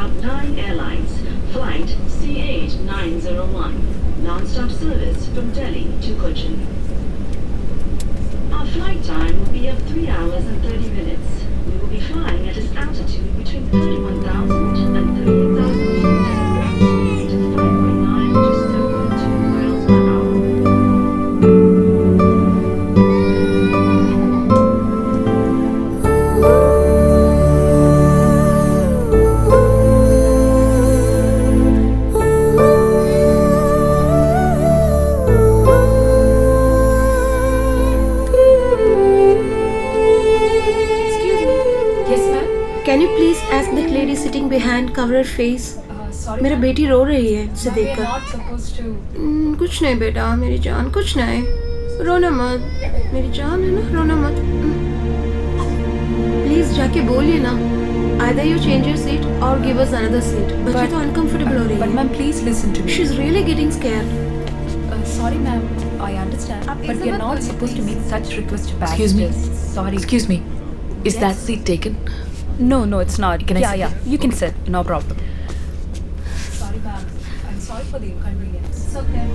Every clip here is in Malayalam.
about 9 airlines. Flight CH901. Non-stop service from Delhi to Cochin. Our flight time will be of 3 hours and 30 minutes. We will be flying at an altitude between 31,000 and 38,000 feet. Speed of 5.9 to 7.2 miles per hour. Can you please ask the lady sitting behind cover her face? Sorry, मेरा बेटी रो रही है उसे we are देखकर। not supposed to. कुछ नहीं बेटा, मेरी जान कुछ नहीं, रोना मत, मेरी जान है ना, रोना मत। प्लीज जाके बोलिए ना, either you change your seat or give us another seat। बच्ची तो uncomfortable हो रही But है। ma'am, please listen to me. She's really getting scared। Sorry, ma'am. I understand. But we are not supposed to make such requests to Excuse me. passengers. Sorry. Excuse me. Is that seat taken? No, it's not. Can I sit? Yeah. You can sit. No problem. Sorry, ma'am. I'm sorry for the inconvenience. It's okay.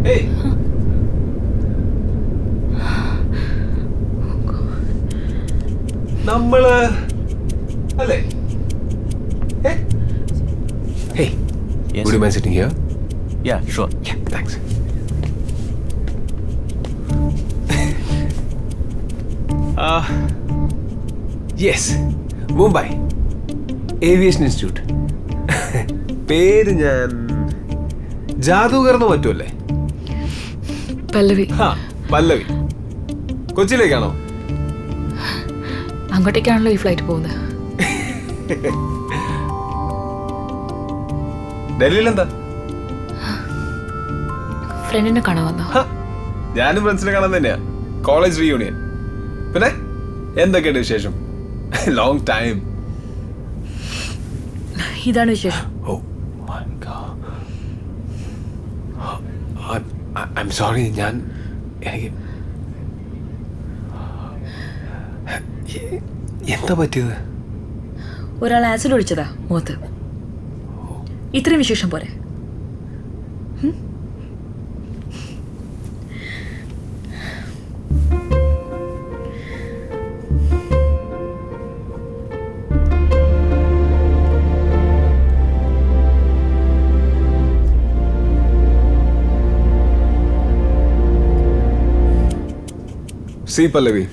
Hey. നമ്മള് അല്ലേ? Hey. Hey. Yes. Would you mind sitting here? Yeah, sure. Yeah, thanks. Yes, Mumbai Aviation Institute. പേര് ഞാൻ ജാദൂകർന്ന് പറ്റുമല്ലേ? പല്ലവി. പല്ലവി. കൊച്ചിയിലേക്കാണോ? അങ്ങോട്ടേക്കാണല്ലോ ഈ ഫ്ലൈറ്റ് പോകുന്നത്. ഡൽഹിയിൽ എന്താ? ഫ്രണ്ടിനെ കാണാൻ വന്നോ? ഞാനും ഫ്രണ്ട്സിനെ കാണാൻ തന്നെയാ. College reunion. പിന്നെ എന്തൊക്കെയുണ്ട് വിശേഷം? Long time. ഇതാണ് വിശേഷം. Oh my God. I'm sorry. എനിക്ക് എന്താ പറ്റിയത്? ഒരാൾ ആസിഡ് ഒഴിച്ചതാ മുഖത്ത്. ഇത്രയും വിശേഷം പോരെ? സി പല്ലവി,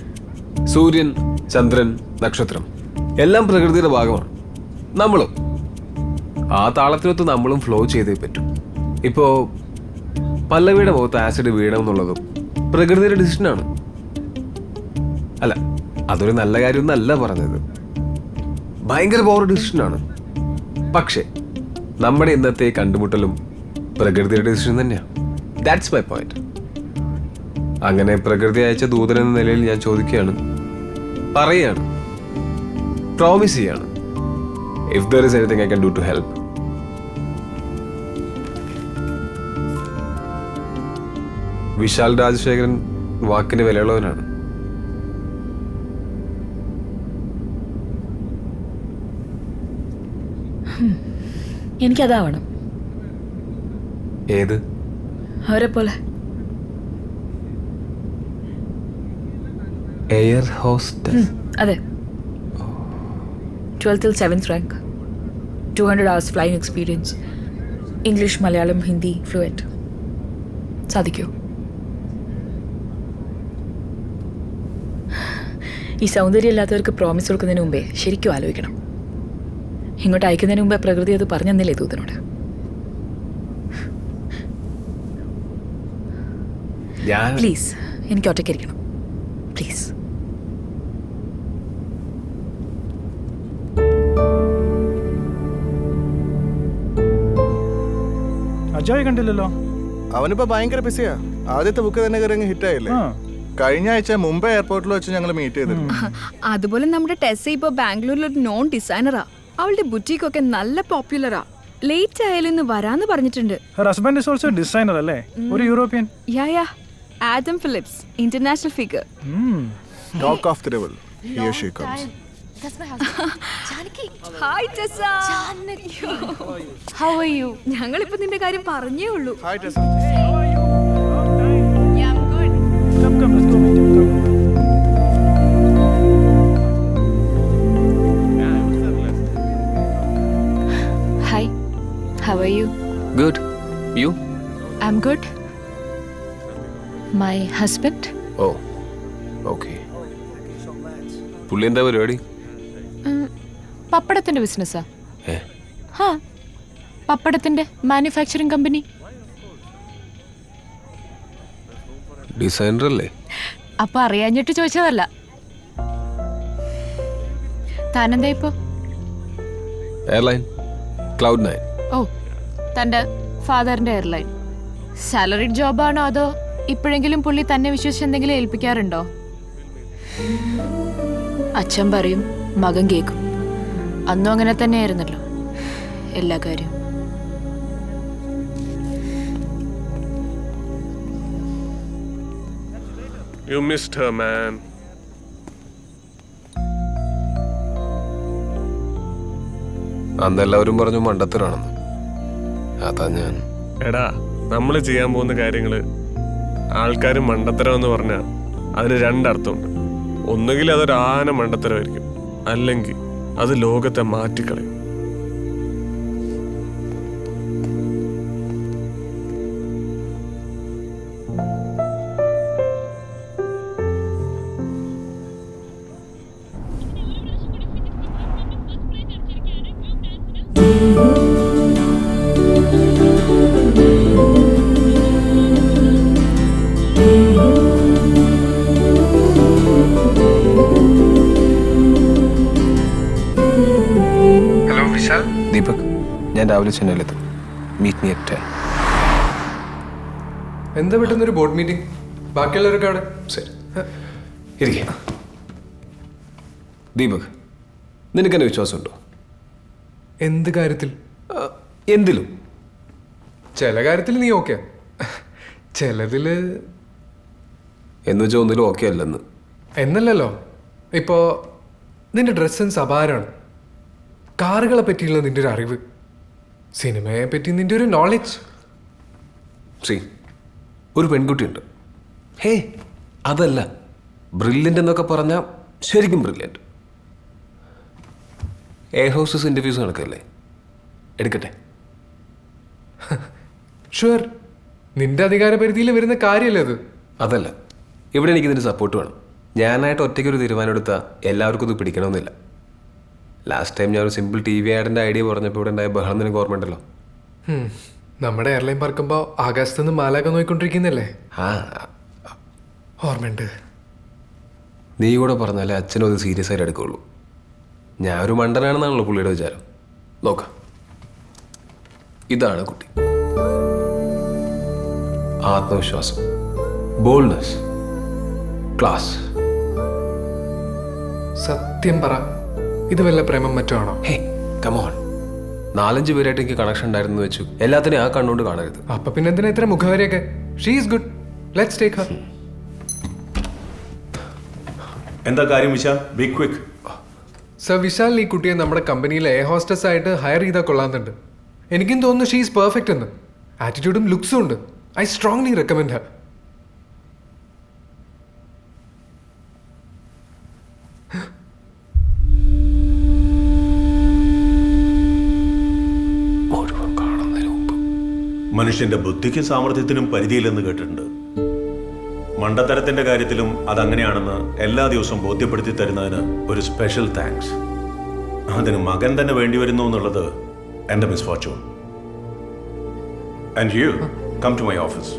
സൂര്യൻ, ചന്ദ്രൻ, നക്ഷത്രം എല്ലാം പ്രകൃതിയുടെ ഭാഗമാണ്. നമ്മളും ആ താളത്തിനൊത്ത് നമ്മളും ഫ്ലോ ചെയ്തേ പറ്റും. ഇപ്പോ പല്ലവിയുടെ മുഖത്ത് ആസിഡ് വീണമെന്നുള്ളതും പ്രകൃതിയുടെ ഡിസിഷനാണ്. അല്ല, അതൊരു നല്ല കാര്യമൊന്നല്ല പറഞ്ഞത്. ഭയങ്കര പവർ ഡിസിഷനാണ്. പക്ഷേ നമ്മുടെ ഇന്നത്തെ കണ്ടുമുട്ടലും പ്രകൃതിയുടെ ഡിസിഷൻ തന്നെയാണ്. That's my point. അങ്ങനെ പ്രകൃതി അയച്ച ദൂതൻ എന്ന നിലയിൽ ഞാൻ ചോദിക്കുകയാണ്, പറയാണ്, പ്രോമിസ് ചെയ്യാണ്. If there is anything I can do to help. Vishal Rajasekharan വാക്കിന് വിലയുള്ളവനാണ്. എനിക്കതാവണം. ഏത്? അവരെ പോലെ. Air hostess. അതെ. 12th till 7th rank. 200 hours flying experience. English, Malayalam, Hindi fluent. സാധിക്കോ? ഈ സൗന്ദര്യം ഇല്ലാത്തവർക്ക് പ്രോമിസ് കൊടുക്കുന്നതിന് മുമ്പേ ശരിക്കും ആലോചിക്കണം. ഇങ്ങോട്ട് അയക്കുന്നതിന് മുമ്പേ പ്രകൃതി അത് പറഞ്ഞെന്നില്ലേ ദൂതനോട്? പ്ലീസ്, എനിക്ക് ഒറ്റയ്ക്കിരിക്കണം പ്ലീസ്. അജയ് കണ്ടില്ലല്ലോ. അവനിപ്പോ ഭയങ്കര ബിസിയാ. ആദ്യത്തെ ബുക്ക് തന്നെ കയറി ഹിറ്റായില്ലേ. കഴിഞ്ഞ ആഴ്ച മുംബൈ എയർപോർട്ടിൽ വെച്ച് ഞങ്ങൾ മീറ്റ് ചെയ്തിരുന്നു. അതുപോലെ നമ്മുടെ ടെസ്സ ഇപ്പൊ ബാംഗ്ലൂരിൽ ഒരു നോൺ ഡിസൈനറാ. അവളുടെ ബുട്ടീക്ക് ഒക്കെ നല്ല പോപ്പുലറാ. ലേറ്റ് ആയാലും ഇന്ന് വരാന്ന് പറഞ്ഞിട്ടുണ്ട്. ഹസ്ബൻഡ് ഈസ് ഓൾസോ ഡിസൈനർ അല്ലേ? ഒരു European. Yeah Adam Phillips, international figure. Talk of the devil. Here she comes. That's my husband. Janaki. Hi Tessa. How are you? ഞങ്ങളിപ്പോ നിന്റെ കാര്യം പറഞ്ഞേ ഉള്ളൂ. Hi, Tessa. Yeah, I'm good. Come, let's go meet him. Come. Hi. How are you? Good. You? I'm good. My husband? Oh okay. പുള്ളി എന്താ പരിപാടി? പപ്പടത്തിന്റെ ബിസിനസ്സാ. ഏ ഹാ, പപ്പടത്തിന്റെ മാനുഫാക്ചറിംഗ് കമ്പനി. ഡിസൈനർ അല്ലേ? അപ്പൊ അറിയാഞ്ഞിട്ട് ചോദിച്ചതല്ല. താനെന്താ ഇപ്പോ? Airline Cloud9. ഓ, തന്റെ ഫാദറിന്റെ എയർലൈൻ. സാലറിഡ് ജോബാണോ അതോ ഇപ്പോഴെങ്കിലും പുള്ളി തന്നെ വിശ്വസിച്ച് എന്തെങ്കിലും ഏൽപ്പിക്കാറുണ്ടോ? അച്ഛൻ പറയും, മകൻ കേൾക്കും. അന്നും അങ്ങനെ തന്നെയായിരുന്നല്ലോ എല്ലാ കാര്യവും. You missed her, man. അന്ന് എല്ലാവരും പറഞ്ഞു മണ്ടത്തരാണെന്ന്. അതാ ഞാൻ. എടാ, നമ്മൾ ചെയ്യാൻ പോകുന്ന കാര്യങ്ങള് ആൾക്കാർ മണ്ടത്തരം എന്ന് പറഞ്ഞാൽ അതിന് രണ്ടർത്ഥമുണ്ട്. ഒന്നുകിൽ അതൊരു ആന മണ്ടത്തരമായിരിക്കും, അല്ലെങ്കിൽ അത് ലോകത്തെ മാറ്റിക്കളയും. ഹലോ വിശാൽ. ദീപക്, ഞാൻ രാവിലെ ചെന്നൈയിലെത്തും. Meet me at 10. എന്താ പെട്ടെന്നൊരു ബോർഡ് മീറ്റിംഗ്? ബാക്കിയുള്ളവരൊക്കെ അവിടെ? ശരി, ഇരിക്കെ. ദീപക്, നിനക്കെന്നെ വിശ്വാസമുണ്ടോ? എന്ത് കാര്യത്തിൽ? എന്തിലും. ചില കാര്യത്തിൽ നീ ഓക്കെ, ചിലതില് എന്ന് വെച്ചാൽ ഒന്നിലും ഓക്കെ അല്ലെന്ന്. എന്നല്ലല്ലോ. ഇപ്പോൾ നിന്റെ ഡ്രസ് സെൻസ് അപാരമാണ്. കാറുകളെ പറ്റിയുള്ള നിന്റെ ഒരു അറിവ്, സിനിമയെ പറ്റി നിന്റെ ഒരു നോളജ്. ഒരു പെൺകുട്ടിയുണ്ട്. ഹേ, അതല്ല, ബ്രില്യൻ്റ് എന്നൊക്കെ പറഞ്ഞാൽ ശരിക്കും ബ്രില്യൻ്റ്. എയർ ഹോസ്റ്റസ് ഇൻ്റർവ്യൂസ് നടക്കല്ലേ, എടുക്കട്ടെ? ഷുവർ, നിന്റെ അധികാര പരിധിയിൽ വരുന്ന കാര്യമല്ലേ അത്? അതല്ല, ഇവിടെ എനിക്ക് ഇതിൻ്റെ സപ്പോർട്ട് വേണം. ഞാനായിട്ട് ഒറ്റയ്ക്കൊരു തീരുമാനം എടുത്താൽ എല്ലാവർക്കും ഇത് പിടിക്കണമെന്നില്ല. ലാസ്റ്റ് ടൈം ഞാൻ ഒരു സിമ്പിൾ TV ആഡിൻ്റെ ഐഡിയ പറഞ്ഞപ്പോൾ ഇവിടെ ഉണ്ടായ ബഹളം നിനക്ക് ഓർമ്മയുണ്ടല്ലോ? നമ്മുടെ എയർലൈൻ പറക്കുമ്പോൾ ആകാശത്തുനിന്ന് മാലാക നോയിക്കൊണ്ടിരിക്കുന്നല്ലേ? ആ, ഓർമ്മയുണ്ട്. നീ കൂടെ പറഞ്ഞാലേ അച്ഛനും അത് സീരിയസ് ആയിട്ട് എടുക്കുകയുള്ളൂ. ഞാൻ ഒരു മണ്ടനാണെന്നാണല്ലോ പുള്ളിയുടെ വിചാരം. നോക്കാം, ഇതാണ് കുട്ടി. ആത്മവിശ്വാസം, ബോൾഡ്നെസ്, ക്ലാസ്. സത്യം പറ, ഇത് വല്ല പ്രേമം മറ്റോ ആണോ? ഹേ, കമോൺ. 4-5 പേരായിട്ട് എനിക്ക് കണക്ഷൻ ഉണ്ടായിരുന്നു വെച്ചു. എല്ലാത്തിനും ആ കണ്ണുകൊണ്ട് കാണരുത്. അപ്പൊ പിന്നെ എന്തിനാ ഇത്ര മുഖവരെയൊക്കെ? She is good, let's take her. എന്താ കാര്യം Vishal? Be quick. Sir, Vishal ഈ കുട്ടിയെ നമ്മുടെ കമ്പനിയിൽ എയർ ഹോസ്റ്റസ് ആയിട്ട് ഹയർ ചെയ്താൽ കൊള്ളാന്നുണ്ട്. എനിക്കും തോന്നുന്നു ഷീ ഈസ് പെർഫെക്റ്റ് എന്ന്. ആറ്റിറ്റ്യൂഡും ലുക്സും ഉണ്ട്. I strongly recommend Har. മനുഷ്യന്റെ ബുദ്ധിക്കും സാമർഥ്യത്തിനും പരിധിയില്ലെന്ന് കേട്ടിട്ടുണ്ട്. മണ്ടത്തരത്തിന്റെ കാര്യത്തിലും അതങ്ങനെയാണെന്ന് എല്ലാ ദിവസവും ബോധ്യപ്പെടുത്തി തരുന്നതിന് ഒരു സ്പെഷ്യൽ താങ്ക്സ്. അതിന് മകൻ തന്നെ വേണ്ടിവരുന്നു എന്നുള്ളത് എൻ്റെ misfortune. And you come to my office.